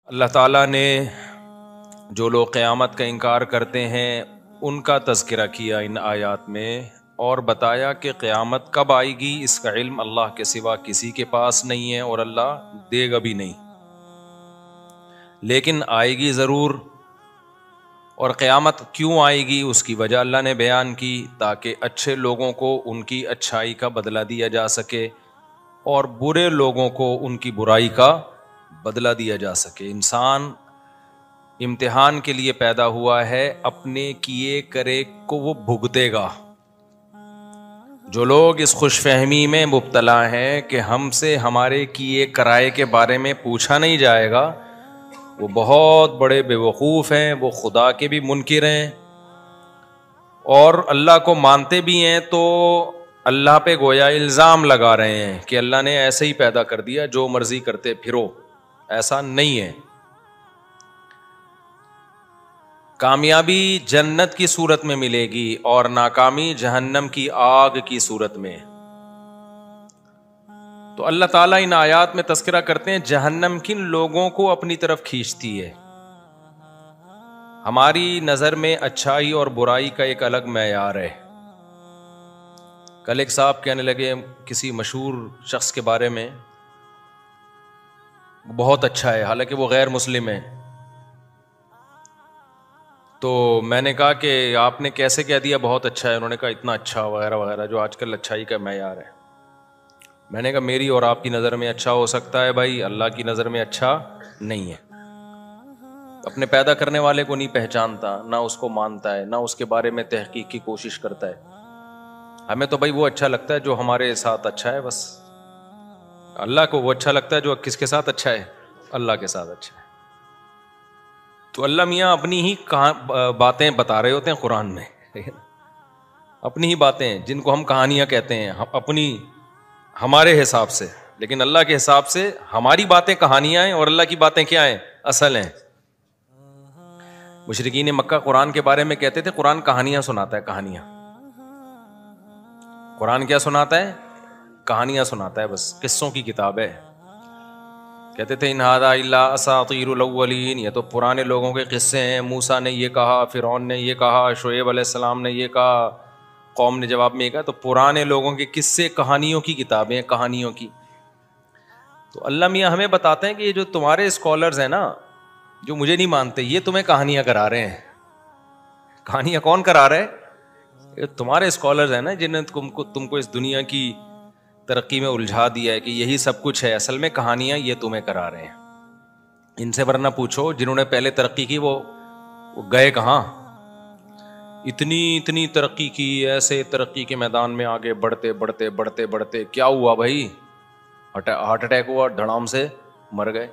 اللہ تعالیٰ نے جو لوگ قیامت کا انکار کرتے ہیں ان کا تذکرہ کیا ان آیات میں، اور بتایا کہ قیامت کب آئے گی اس کا علم اللہ کے سوا کسی کے پاس نہیں ہے اور اللہ دے گا بھی نہیں، لیکن آئے گی ضرور۔ اور قیامت کیوں آئے گی اس کی وجہ اللہ نے بیان کی، تاکہ اچھے لوگوں کو ان کی اچھائی کا بدلہ دیا جا سکے اور برے لوگوں کو ان کی برائی کا بدلہ دیا جا سکے۔ انسان امتحان کے لیے پیدا ہوا ہے، اپنے کیے کرے کو وہ بھگتے گا۔ جو لوگ اس خوش فہمی میں مبتلا ہیں کہ ہم سے ہمارے کیے کرائے کے بارے میں پوچھا نہیں جائے گا، وہ بہت بڑے بے وقوف ہیں، وہ خدا کے بھی منکر ہیں، اور اللہ کو مانتے بھی ہیں تو اللہ پہ گویا الزام لگا رہے ہیں کہ اللہ نے ایسے ہی پیدا کر دیا، جو مرضی کرتے پھرو۔ ایسا نہیں ہے۔ کامیابی جنت کی صورت میں ملے گی اور ناکامی جہنم کی آگ کی صورت میں۔ تو اللہ تعالیٰ ان آیات میں تذکرہ کرتے ہیں جہنم کن لوگوں کو اپنی طرف کھینچتی ہے۔ ہماری نظر میں اچھائی اور برائی کا ایک الگ معیار ہے۔ کل ایک صاحب کہنے لگے کسی مشہور شخص کے بارے میں، بہت اچھا ہے، حالانکہ وہ غیر مسلم ہے۔ تو میں نے کہا کہ آپ نے کیسے کہہ دیا بہت اچھا ہے؟ انہوں نے کہا اتنا اچھا وغیرہ وغیرہ، جو آج کل اچھائی کا معیار ہے۔ میں نے کہا میری اور آپ کی نظر میں اچھا ہو سکتا ہے بھائی، اللہ کی نظر میں اچھا نہیں ہے۔ اپنے پیدا کرنے والے کو نہیں پہچانتا، نہ اس کو مانتا ہے، نہ اس کے بارے میں تحقیق کی کوشش کرتا ہے۔ ہمیں تو بھائی وہ اچھا لگتا ہے جو ہمارے ساتھ اچھا ہے بس۔ اللہ کو وہ اچھا لگتا ہے جو کس کے ساتھ اچھا ہے؟ اللہ کے ساتھ اچھا ہے۔ تو اللہ میاں اپنی ہی باتیں بتا رہے ہوتے ہیں قرآن میں، اپنی ہی باتیں جن کو ہم کہانیاں کہتے ہیں، اپنی ہمارے حساب سے، لیکن اللہ کے حساب سے ہماری باتیں کہانیاں ہیں اور اللہ کی باتیں کیا ہیں؟ اصل ہیں۔ مشرکین مکہ قرآن کے بارے میں کہتے تھے قرآن کہانیاں سناتا ہے، کہانیاں۔ قرآن کیا سناتا ہے؟ کہانیاں سناتا ہے، بس قصوں کی کتاب ہے۔ کہتے تھے ان ھذا الا اساطیر الاولین، یہ تو پرانے لوگوں کے قصے ہیں، موسیٰ نے یہ کہا، فرعون نے یہ کہا، شعیب علیہ السلام نے یہ کہا، قوم نے جواب میں یہ کہا۔ تو پرانے لوگوں کے قصے، کہانیوں کی کتابیں، کہانیوں کی۔ تو اللہ میاں ہمیں بتاتے ہیں کہ یہ جو تمہارے اسکالرز ہیں نا، جو مجھے نہیں مانتے، یہ تمہیں کہانیاں کرا رہے ہیں۔ کہانیاں کون کرا رہے؟ یہ تمہارے اسکالرز ہیں نا، جنہیں تم کو اس دنیا کی ترقی میں الجھا دیا ہے کہ یہی سب کچھ ہے، اصل میں کہانیاں یہ تمہیں کرا رہے ہیں۔ ان سے ورنہ پوچھو جنہوں نے پہلے ترقی کی وہ گئے کہاں؟ اتنی ترقی کی، ایسے ترقی کے میدان میں آگے بڑھتے بڑھتے بڑھتے بڑھتے کیا ہوا بھائی؟ ہارٹ اٹیک ہوا، دھڑام سے مر گئے۔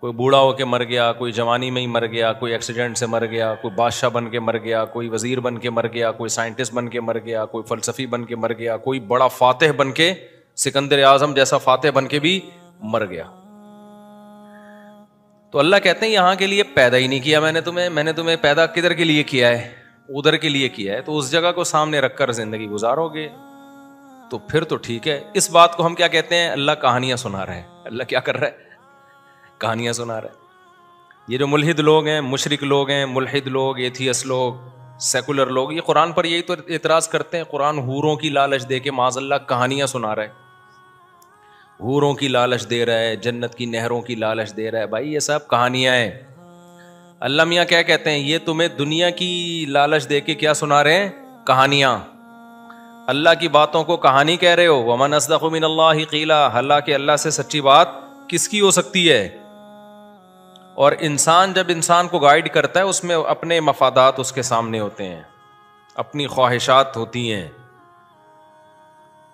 کوئی بوڑھا ہو کے مر گیا، کوئی جوانی میں ہی مر گیا، کوئی ایکسیڈنٹ سے مر گیا، کوئی بادشاہ بن کے مر گیا، کوئی وزیر بن کے مر گیا، کوئی سائنٹسٹ بن کے مر گیا، کوئی فلسفی بن کے مر گیا، کوئی بڑا فاتح بن کے، سکندر اعظم جیسا فاتح بن کے بھی مر گیا۔ تو اللہ کہتے ہیں یہاں کے لیے پیدا ہی نہیں کیا میں نے تمہیں پیدا کدھر کے لیے کیا ہے؟ ادھر کے لیے کیا ہے، تو اس جگہ کو سامنے رکھ کر زندگی گزارو گے تو پھر تو ٹھیک ہے۔ اس بات کو ہم کیا کہتے ہیں؟ اللہ کہانیاں سنا رہا ہے۔ اللہ کیا کر رہا ہے؟ کہانیاں سنا رہا ہے۔ یہ جو ملحد لوگ ہیں، مشرک لوگ ہیں، ملحد لوگ، ایتھیس لوگ، سیکولر لوگ، یہ قرآن پر یہی تو اعتراض کرتے ہیں۔ قرآن حوروں کی لالچ دے کے معاذ اللہ کہانیاں سنا رہا ہے، حوروں کی لالچ دے رہا ہے، جنت کی نہروں کی لالچ دے رہا ہے۔ بھائی یہ سب کہانیاں ہیں۔ اللہ میاں کیا کہتے ہیں؟ یہ تمہیں دنیا کی لالچ دے کے کیا سنا رہے ہیں؟ کہانیاں۔ اللہ کی باتوں کو کہانی کہہ رہے ہو۔ ومن اصدق من اللہ قیلا، حالانکہ اللہ سے سچی بات کس کی ہو سکتی ہے؟ اور انسان جب انسان کو گائیڈ کرتا ہے، اس میں اپنے مفادات اس کے سامنے ہوتے ہیں، اپنی خواہشات ہوتی ہیں۔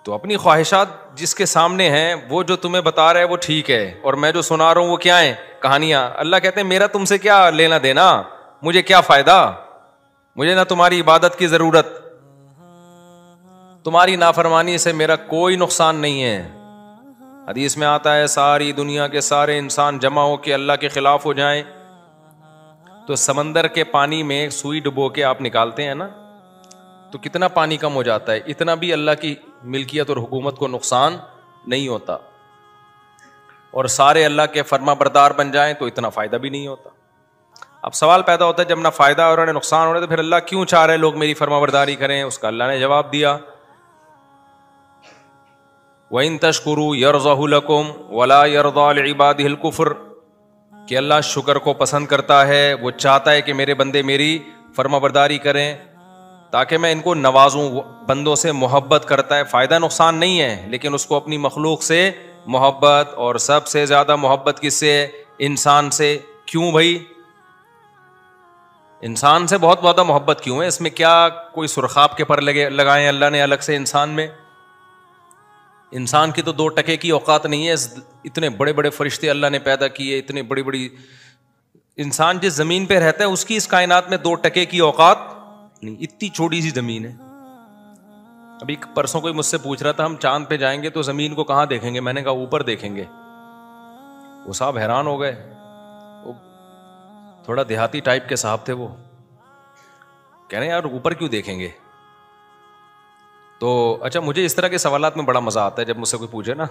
تو اپنی خواہشات جس کے سامنے ہیں، وہ جو تمہیں بتا رہا ہے وہ ٹھیک ہے، اور میں جو سنا رہا ہوں وہ کیا ہیں؟ کہانیاں۔ اللہ کہتے ہیں میرا تم سے کیا لینا دینا، مجھے کیا فائدہ، مجھے نہ تمہاری عبادت کی ضرورت، تمہاری نافرمانی سے میرا کوئی نقصان نہیں ہے۔ حدیث میں آتا ہے ساری دنیا کے سارے انسان جمع ہو کے اللہ کے خلاف ہو جائیں تو سمندر کے پانی میں سوئی ڈبو کے آپ نکالتے ہیں نا، تو کتنا پانی کم ہو جاتا ہے، اتنا بھی اللہ کی ملکیت اور حکومت کو نقصان نہیں ہوتا۔ اور سارے اللہ کے فرما بردار بن جائیں تو اتنا فائدہ بھی نہیں ہوتا. اب سوال پیدا ہوتا ہے جب نہ فائدہ اور نہ نقصان ہو رہا ہے تو پھر اللہ کیوں چاہ رہے لوگ میری فرما برداری کریں؟ اس کا اللہ نے جواب دیا وَإِن تَشْكُرُوا يَرْضَهُ لَكُمْ وَلَا يَرْضَىٰ لِعِبَادِهِ الْكُفْرَ کہ اللہ شکر کو پسند کرتا ہے، وہ چاہتا ہے کہ میرے بندے میری فرما برداری کریں تاکہ میں ان کو نوازوں. بندوں سے محبت کرتا ہے، فائدہ نقصان نہیں ہے، لیکن اس کو اپنی مخلوق سے محبت، اور سب سے زیادہ محبت کس سے ہے؟ انسان سے. کیوں بھائی انسان سے بہت زیادہ محبت کیوں ہے؟ اس میں کیا کوئی سرخاب کے پر لگائے اللہ نے الگ سے انسان میں؟ انسان کی تو 2 ٹکے کی اوقات نہیں ہے. اتنے بڑے بڑے فرشتے اللہ نے پیدا کیے، اتنے بڑی بڑی. انسان جس زمین پہ رہتا ہے اس کی اس کائنات میں 2 ٹکے کی اوقات نہیں. اتنی چھوٹی سی زمین ہے. ابھی پرسوں کوئی مجھ سے پوچھ رہا تھا ہم چاند پہ جائیں گے تو زمین کو کہاں دیکھیں گے؟ میں نے کہا اوپر دیکھیں گے. وہ صاحب حیران ہو گئے. وہ تھوڑا دیہاتی ٹائپ کے صاحب تھے. وہ کہہ رہے ہیں یار اوپر کیوں دیکھیں گے؟ تو اچھا مجھے اس طرح کے سوالات میں بڑا مزہ آتا ہے جب مجھ سے کوئی پوچھے نا.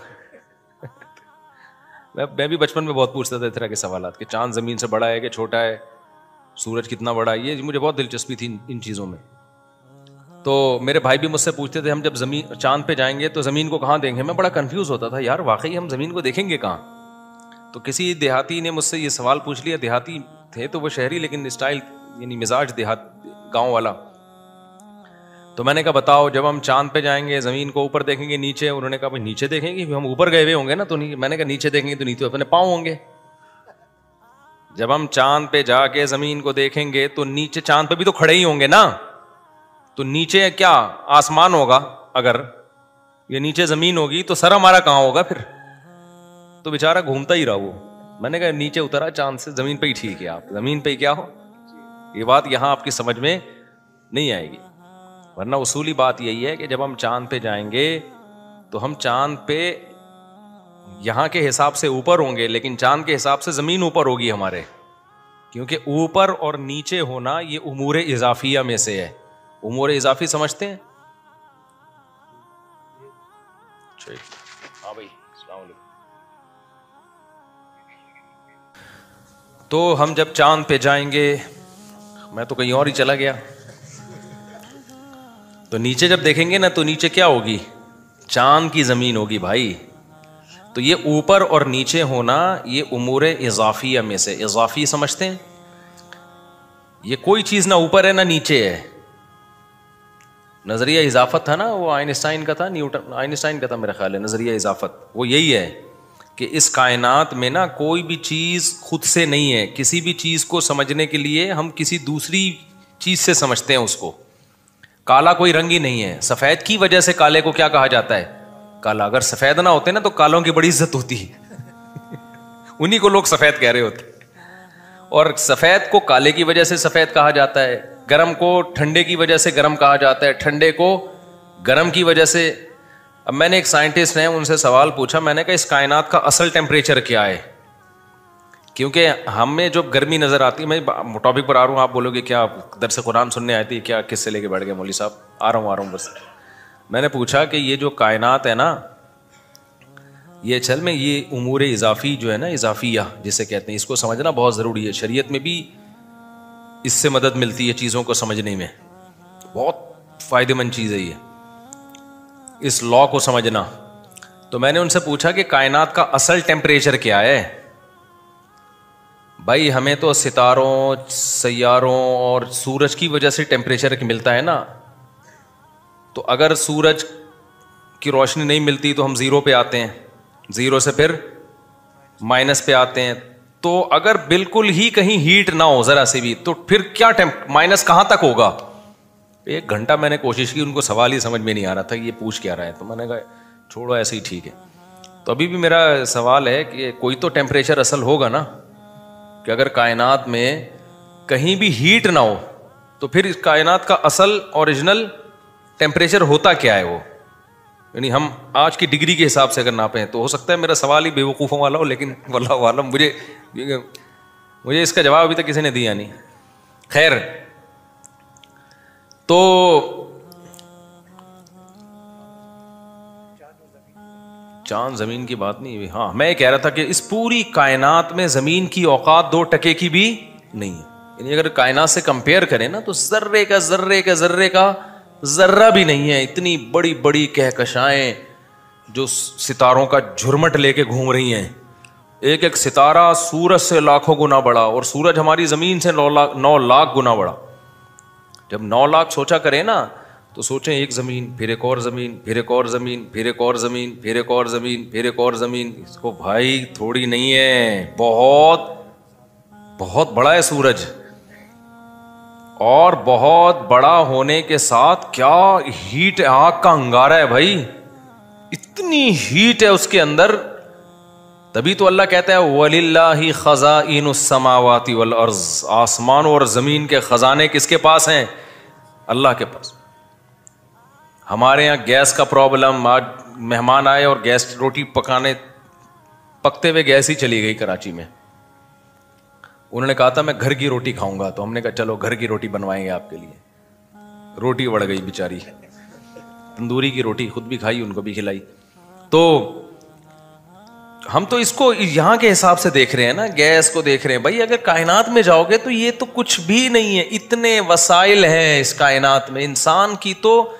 میں بھی بچپن میں بہت پوچھتا تھا اس طرح کے سوالات کہ چاند زمین سے بڑا ہے کہ چھوٹا ہے، سورج کتنا بڑا ہے. یہ مجھے بہت دلچسپی تھی ان چیزوں میں. تو میرے بھائی بھی مجھ سے پوچھتے تھے ہم جب چاند پہ جائیں گے تو زمین کو کہاں دیکھیں گے؟ میں بڑا کنفیوز ہوتا تھا یار واقعی ہم زمین کو دیکھیں گے کہاں؟ تو کسی دیہاتی نے مجھ سے یہ سوال پوچھ لیا. دیہاتی تھے تو وہ شہری لیکن اسٹائل یعنی مزاج دیہات گاؤں والا. تو میں نے کہا بتاؤ جب ہم چاند پہ جائیں گے زمین کو اوپر دیکھیں گے نیچے؟ انہوں نے کہا بھائی نیچے دیکھیں گے، ہم اوپر گئے ہوئے ہوں گے نا. تو میں نے کہا نیچے دیکھیں گے تو نیچے اپنے پاؤں ہوں گے. جب ہم چاند پہ جا کے زمین کو دیکھیں گے تو نیچے چاند پہ بھی تو کھڑے ہی ہوں گے نا. تو نیچے کیا آسمان ہوگا؟ اگر یہ نیچے زمین ہوگی تو سر ہمارا کہاں ہوگا پھر؟ تو بےچارا گھومتا ہی رہا وہ. میں نے کہا نیچے اترا چاند سے، زمین پہ ہی ٹھیک ہے، آپ زمین پہ ہی کیا ہو. یہ بات یہاں آپ کی سمجھ میں نہیں آئے گی. ورنہ اصولی بات یہی ہے کہ جب ہم چاند پہ جائیں گے تو ہم چاند پہ یہاں کے حساب سے اوپر ہوں گے، لیکن چاند کے حساب سے زمین اوپر ہوگی ہمارے. کیونکہ اوپر اور نیچے ہونا یہ امور اضافیہ میں سے ہے. امور اضافی سمجھتے ہیں؟ ہاں بھائی السلام علیکم. تو ہم جب چاند پہ جائیں گے، میں تو کہیں اور ہی چلا گیا. تو نیچے جب دیکھیں گے نا تو نیچے کیا ہوگی؟ چاند کی زمین ہوگی بھائی. تو یہ اوپر اور نیچے ہونا یہ امور اضافیہ میں سے. اضافی سمجھتے ہیں؟ یہ کوئی چیز نہ اوپر ہے نہ نیچے ہے. نظریہ اضافت تھا نا وہ آئنسٹائن کا تھا، آئنسٹائن کا تھا میرا خیال ہے نظریہ اضافت. وہ یہی ہے کہ اس کائنات میں نا کوئی بھی چیز خود سے نہیں ہے. کسی بھی چیز کو سمجھنے کے لیے ہم کسی دوسری چیز سے سمجھتے ہیں اس کو. کالا کوئی رنگ ہی نہیں ہے. سفید کی وجہ سے کالے کو کیا کہا جاتا ہے؟ کالا. اگر سفید نہ ہوتے نا تو کالوں کی بڑی عزت ہوتی ہے. انہی کو لوگ سفید کہہ رہے ہوتے. اور سفید کو کالے کی وجہ سے سفید کہا جاتا ہے، گرم کو ٹھنڈے کی وجہ سے گرم کہا جاتا ہے، ٹھنڈے کو گرم کی وجہ سے. اب میں نے ایک سائنٹسٹ ہیں ان سے سوال پوچھا، میں نے کہا اس کائنات کا اصل ٹیمپریچر کیا ہے؟ کیونکہ ہمیں جو گرمی نظر آتی ہے، میں ٹاپک پر آ رہا ہوں، آپ بولو گے کیا درس قرآن سننے آئی تھی کیا، کس سے لے کے بیٹھ گئے مولوی صاحب؟ آ رہا ہوں بس. میں نے پوچھا کہ یہ جو کائنات ہے نا یہ چل میں یہ امور اضافی جو ہے نا، اضافیہ جسے کہتے ہیں، اس کو سمجھنا بہت ضروری ہے. شریعت میں بھی اس سے مدد ملتی ہے چیزوں کو سمجھنے میں. بہت فائدہ مند چیز ہے یہ، اس لا کو سمجھنا. تو میں نے ان سے پوچھا کہ کائنات کا اصل ٹیمپریچر کیا ہے؟ بھائی ہمیں تو ستاروں، سیاروں اور سورج کی وجہ سے ٹیمپریچر ملتا ہے نا. تو اگر سورج کی روشنی نہیں ملتی تو ہم زیرو پہ آتے ہیں، زیرو سے پھر مائنس پہ آتے ہیں. تو اگر بالکل ہی کہیں ہیٹ نہ ہو ذرا سے بھی تو پھر کیا مائنس کہاں تک ہوگا؟ 1 گھنٹہ میں نے کوشش کی، ان کو سوال ہی سمجھ میں نہیں آ رہا تھا یہ پوچھ کیا رہا ہے. تو میں نے کہا چھوڑو ایسے ہی ٹھیک ہے. تو ابھی بھی میرا سوال ہے کہ کوئی تو ٹیمپریچر اصل ہوگا نا، کہ اگر کائنات میں کہیں بھی ہیٹ نہ ہو تو پھر اس کائنات کا اصل اوریجنل ٹیمپریچر ہوتا کیا ہے وہ؟ یعنی ہم آج کی ڈگری کے حساب سے اگر ناپیں تو ہو سکتا ہے میرا سوال ہی بیوقوفوں والا ہو، لیکن واللہ عالم مجھے اس کا جواب ابھی تک کسی نے دیا نہیں. خیر، تو چاند زمین کی بات نہیں ہوئی. ہاں میں کہہ رہا تھا کہ اس پوری کائنات میں زمین کی اوقات 2% کی بھی نہیں ہے. یعنی اگر کائنات سے کمپیئر کریں نا تو ذرے کا ذرہ بھی نہیں ہے. اتنی بڑی بڑی کہکشائیں جو ستاروں کا جھرمٹ لے کے گھوم رہی ہیں. ایک ایک ستارہ سورج سے لاکھوں گنا بڑا, اور سورج ہماری زمین سے 9 لاکھ گنا بڑا. جب 9 لاکھ سوچا کریں نا تو سوچیں ایک زمین, پھر ایک اور زمین, پھر ایک اور زمین, پھر ایک اور زمین, پھر ایک اور زمین, پھر ایک اور زمین. اس کو بھائی تھوڑی نہیں ہے, بہت بہت بڑا ہے سورج. اور بہت بڑا ہونے کے ساتھ کیا ہیٹ, آگ کا انگارہ ہے بھائی, اتنی ہیٹ ہے اس کے اندر. تبھی تو اللہ کہتا ہے وَلِلَّهِ خَزَائِنُ السَّمَاوَاتِ وَالْأَرْضِ, آسمان اور زمین کے خزانے کس کے پاس ہیں؟ اللہ کے پاس. ہمارے یہاں گیس کا پرابلم, آج مہمان آئے اور گیس روٹی پکتے ہوئے گیس ہی چلی گئی کراچی میں. انہوں نے کہا تھا میں گھر کی روٹی کھاؤں گا, تو ہم نے کہا چلو گھر کی روٹی بنوائیں گے آپ کے لیے. روٹی بڑھ گئی بیچاری, تندوری کی روٹی, خود بھی کھائی ان کو بھی کھلائی. تو ہم تو اس کو یہاں کے حساب سے دیکھ رہے ہیں نا, گیس کو دیکھ رہے ہیں. بھائی اگر کائنات میں جاؤ گے تو یہ تو کچھ بھی نہیں ہے. اتنے وسائل ہیں اس کائنات میں. انسان کی تو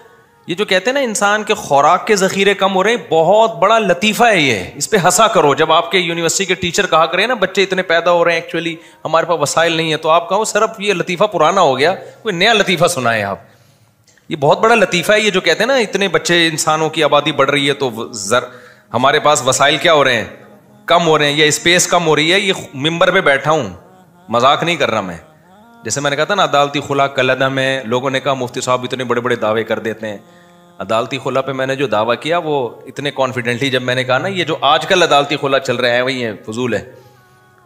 یہ جو کہتے ہیں نا انسان کے خوراک کے ذخیرے کم ہو رہے ہیں, بہت بڑا لطیفہ ہے یہ. اس پہ ہنسا کرو. جب آپ کے یونیورسٹی کے ٹیچر کہا کریں نا بچے اتنے پیدا ہو رہے ہیں, ایکچولی ہمارے پاس وسائل نہیں ہے, تو آپ کہو صرف یہ لطیفہ پرانا ہو گیا, کوئی نیا لطیفہ سنائیں آپ. یہ بہت بڑا لطیفہ ہے یہ جو کہتے ہیں نا اتنے بچے, انسانوں کی آبادی بڑھ رہی ہے تو ہمارے پاس وسائل کیا ہو رہے ہیں, کم ہو رہے ہیں, یا اسپیس کم ہو رہی ہے. یہ ممبر پہ بیٹھا ہوں, مذاق نہیں کر رہا میں. جیسے میں نے کہا تھا نا عدالتی خلا کلعدم ہے, لوگوں نے کہا مفتی صاحب اتنے بڑے بڑے دعوے کر دیتے ہیں. عدالتی خلا پہ میں نے جو دعویٰ کیا وہ اتنے کانفیڈنٹلی جب میں نے کہا نا یہ جو آج کل عدالتی خلا چل رہا ہے وہی ہے, فضول ہے.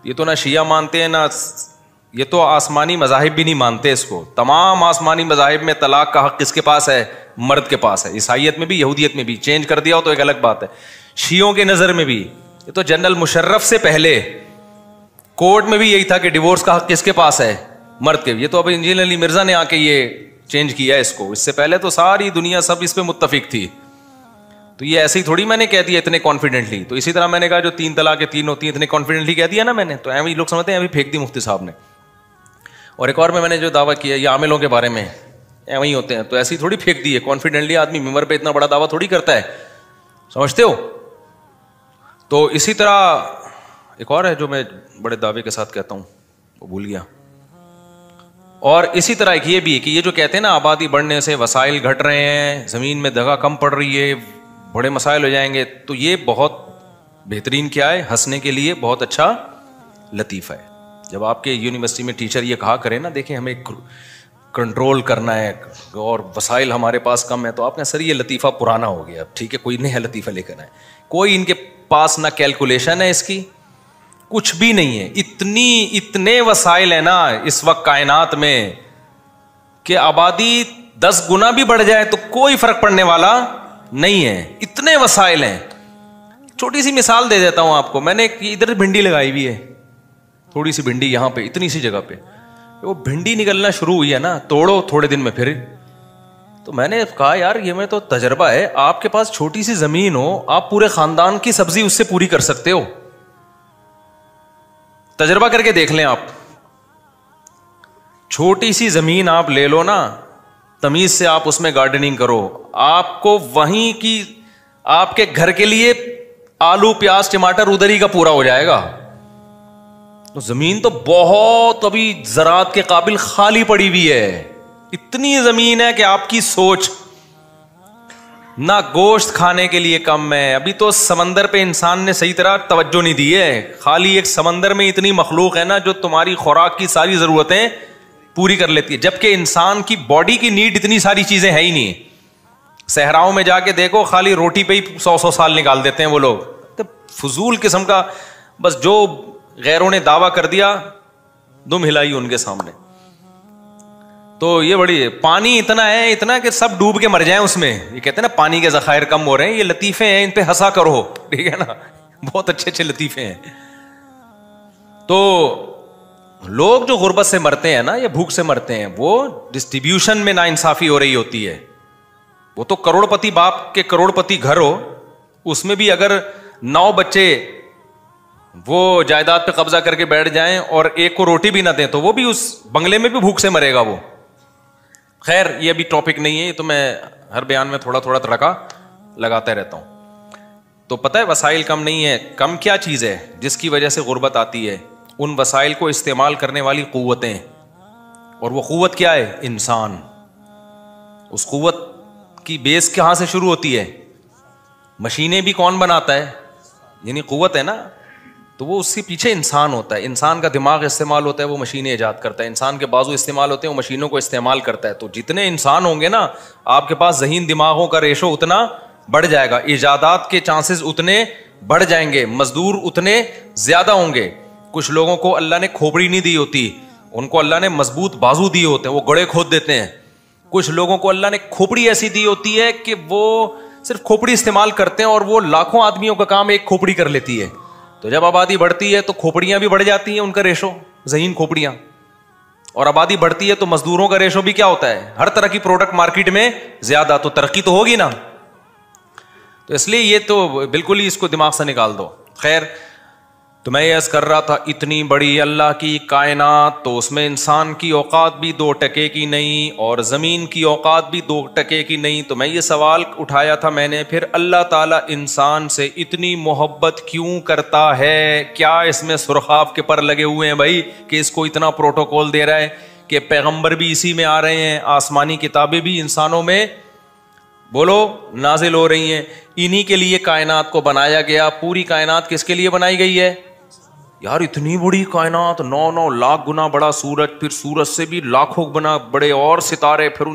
یہ تو نہ شیعہ مانتے ہیں, نہ یہ تو آسمانی مذاہب بھی نہیں مانتے اس کو. تمام آسمانی مذاہب میں طلاق کا حق کس کے پاس ہے؟ مرد کے پاس ہے. عیسائیت میں بھی, یہودیت میں بھی. چینج کر دیا ہو تو ایک الگ بات ہے. شیعوں کے نظر میں بھی یہ تو جنرل مشرف سے پہلے کورٹ میں بھی یہی تھا کہ ڈیورس کا حق کس کے پاس ہے؟ مرد کے. یہ تو اب انجینئر علی مرزا نے آ کے یہ چینج کیا اس کو. اس سے پہلے تو ساری دنیا سب اس پہ متفق تھی. تو یہ ایسے ہی تھوڑی میں نے کہہ دیا اتنے کانفیڈنٹلی. تو اسی طرح میں نے کہا جو 3 طلاق 3 ہوتی ہیں اتنے کانفیڈنٹلی کہہ دیا نا میں نے, تو ایویں لوگ سمجھتے ہیں ابھی پھینک دی مفتی صاحب نے. اور ایک اور میں نے جو دعویٰ کیا یہ عاملوں کے بارے میں ایویں ہی ہوتے ہیں, تو ایسی تھوڑی پھینک دی ہے کانفیڈنٹلی. آدمی ممبر پہ اتنا بڑا دعویٰ تھوڑی کرتا ہے, سمجھتے ہو. تو اسی طرح ایک اور ہے جو میں بڑے دعوے کے ساتھ کہتا ہوں, وہ بھول گیا. اور اسی طرح ایک یہ بھی ہے کہ یہ جو کہتے ہیں نا آبادی بڑھنے سے وسائل گھٹ رہے ہیں, زمین میں جگہ کم پڑ رہی ہے, بڑے مسائل ہو جائیں گے, تو یہ بہت بہترین کیا ہے, ہنسنے کے لیے بہت اچھا لطیفہ ہے. جب آپ کے یونیورسٹی میں ٹیچر یہ کہا کرے نا دیکھیں ہمیں کنٹرول کرنا ہے اور وسائل ہمارے پاس کم ہے, تو آپ نے سر یہ لطیفہ پرانا ہو گیا, اب ٹھیک ہے کوئی نیا لطیفہ لے کر آئے. کوئی ان کے پاس نہ کیلکولیشن ہے اس کی, کچھ بھی نہیں ہے. اتنے وسائل ہیں نا اس وقت کائنات میں کہ آبادی 10 گنا بھی بڑھ جائے تو کوئی فرق پڑنے والا نہیں ہے. اتنے وسائل ہیں. چھوٹی سی مثال دے دیتا ہوں آپ کو. میں نے ادھر بھنڈی لگائی ہوئی ہے, تھوڑی سی بھنڈی یہاں پہ اتنی سی جگہ پہ. وہ بھنڈی نکلنا شروع ہوئی ہے نا, توڑو تھوڑے دن میں پھر. تو میں نے کہا یار یہ میں تو تجربہ ہے, آپ کے پاس چھوٹی سی زمین ہو, آپ پورے خاندان کی سبزی اس سے پوری کر سکتے ہو. تجربہ کر کے دیکھ لیں آپ. چھوٹی سی زمین آپ لے لو نا, تمیز سے آپ اس میں گارڈننگ کرو, آپ کو وہیں کی آپ کے گھر کے لیے آلو پیاز ٹماٹر ادھر ہی کا پورا ہو جائے گا. تو زمین تو بہت ابھی زراعت کے قابل خالی پڑی ہوئی ہے. اتنی زمین ہے کہ آپ کی سوچ نہ گوشت کھانے کے لیے کم ہے. ابھی تو سمندر پہ انسان نے صحیح طرح توجہ نہیں دی ہے. خالی ایک سمندر میں اتنی مخلوق ہے نا جو تمہاری خوراک کی ساری ضرورتیں پوری کر لیتی ہے, جبکہ انسان کی باڈی کی نیڈ اتنی ساری چیزیں ہے ہی نہیں. صحراؤں میں جا کے دیکھو خالی روٹی پہ ہی 100 سال نکال دیتے ہیں وہ لوگ. فضول قسم کا, بس جو غیروں نے دعویٰ کر دیا دم ہلائی ان کے سامنے. تو یہ بڑی پانی اتنا کہ سب ڈوب کے مر جائیں اس میں. یہ کہتے ہیں نا پانی کے ذخائر کم ہو رہے ہیں. یہ لطیفے ہیں, ان پہ ہنسا کرو, ٹھیک ہے نا, بہت اچھے اچھے لطیفے ہیں. تو لوگ جو غربت سے مرتے ہیں نا یا بھوک سے مرتے ہیں, وہ ڈسٹریبیوشن میں ناانصافی ہو رہی ہوتی ہے. وہ تو کروڑ پتی باپ کے کروڑ پتی گھر ہو, اس میں بھی اگر 9 بچے وہ جائیداد پہ قبضہ کر کے بیٹھ جائیں اور ایک کو روٹی بھی نہ دیں تو وہ بھی اس بنگلے میں بھی بھوک سے مرے گا وہ. خیر یہ ابھی ٹاپک نہیں ہے, یہ تو میں ہر بیان میں تھوڑا تھوڑا تڑکا لگاتا رہتا ہوں. تو پتہ ہے وسائل کم نہیں ہے, کم کیا چیز ہے جس کی وجہ سے غربت آتی ہے؟ ان وسائل کو استعمال کرنے والی قوتیں, اور وہ قوت کیا ہے؟ انسان. اس قوت کی بیس کہاں سے شروع ہوتی ہے؟ مشینیں بھی کون بناتا ہے؟ یعنی قوت ہے نا, تو وہ اس کے پیچھے انسان ہوتا ہے. انسان کا دماغ استعمال ہوتا ہے, وہ مشینیں ایجاد کرتا ہے. انسان کے بازو استعمال ہوتے ہیں, وہ مشینوں کو استعمال کرتا ہے. تو جتنے انسان ہوں گے نا, آپ کے پاس ذہین دماغوں کا ریشو اتنا بڑھ جائے گا, ایجادات کے چانسز اتنے بڑھ جائیں گے, مزدور اتنے زیادہ ہوں گے. کچھ لوگوں کو اللہ نے کھوپڑی نہیں دی ہوتی, ان کو اللہ نے مضبوط بازو دیے ہوتے ہیں, وہ گڑے کھود دیتے ہیں. کچھ لوگوں کو اللہ نے کھوپڑی ایسی دی ہوتی ہے کہ وہ صرف کھوپڑی استعمال کرتے ہیں, اور وہ لاکھوں آدمیوں کا کام ایک کھوپڑی کر لیتی ہے. تو جب آبادی بڑھتی ہے تو کھوپڑیاں بھی بڑھ جاتی ہیں, ان کا ریشو ذہین کھوپڑیاں. اور آبادی بڑھتی ہے تو مزدوروں کا ریشو بھی کیا ہوتا ہے؟ ہر طرح کی پروڈکٹ مارکیٹ میں زیادہ, تو ترقی تو ہوگی نا. تو اس لیے یہ تو بالکل ہی اس کو دماغ سے نکال دو. خیر, تو میں یہ عرض کر رہا تھا, اتنی بڑی اللہ کی کائنات, تو اس میں انسان کی اوقات بھی 2 ٹکے کی نہیں اور زمین کی اوقات بھی 2 ٹکے کی نہیں. تو میں یہ سوال اٹھایا تھا میں نے, پھر اللہ تعالیٰ انسان سے اتنی محبت کیوں کرتا ہے؟ کیا اس میں سرخاب کے پر لگے ہوئے ہیں بھائی کہ اس کو اتنا پروٹوکول دے رہا ہے کہ پیغمبر بھی اسی میں آ رہے ہیں, آسمانی کتابیں بھی انسانوں میں بولو نازل ہو رہی ہیں, انہی کے لیے کائنات کو بنایا گیا. پوری کائنات کس کے لیے بنائی گئی ہے یار؟ اتنی بڑی کائنات, 9 لاکھ گنا بڑا سورج, پھر سورج سے بھی لاکھوں گنا بڑے اور ستارے, پھر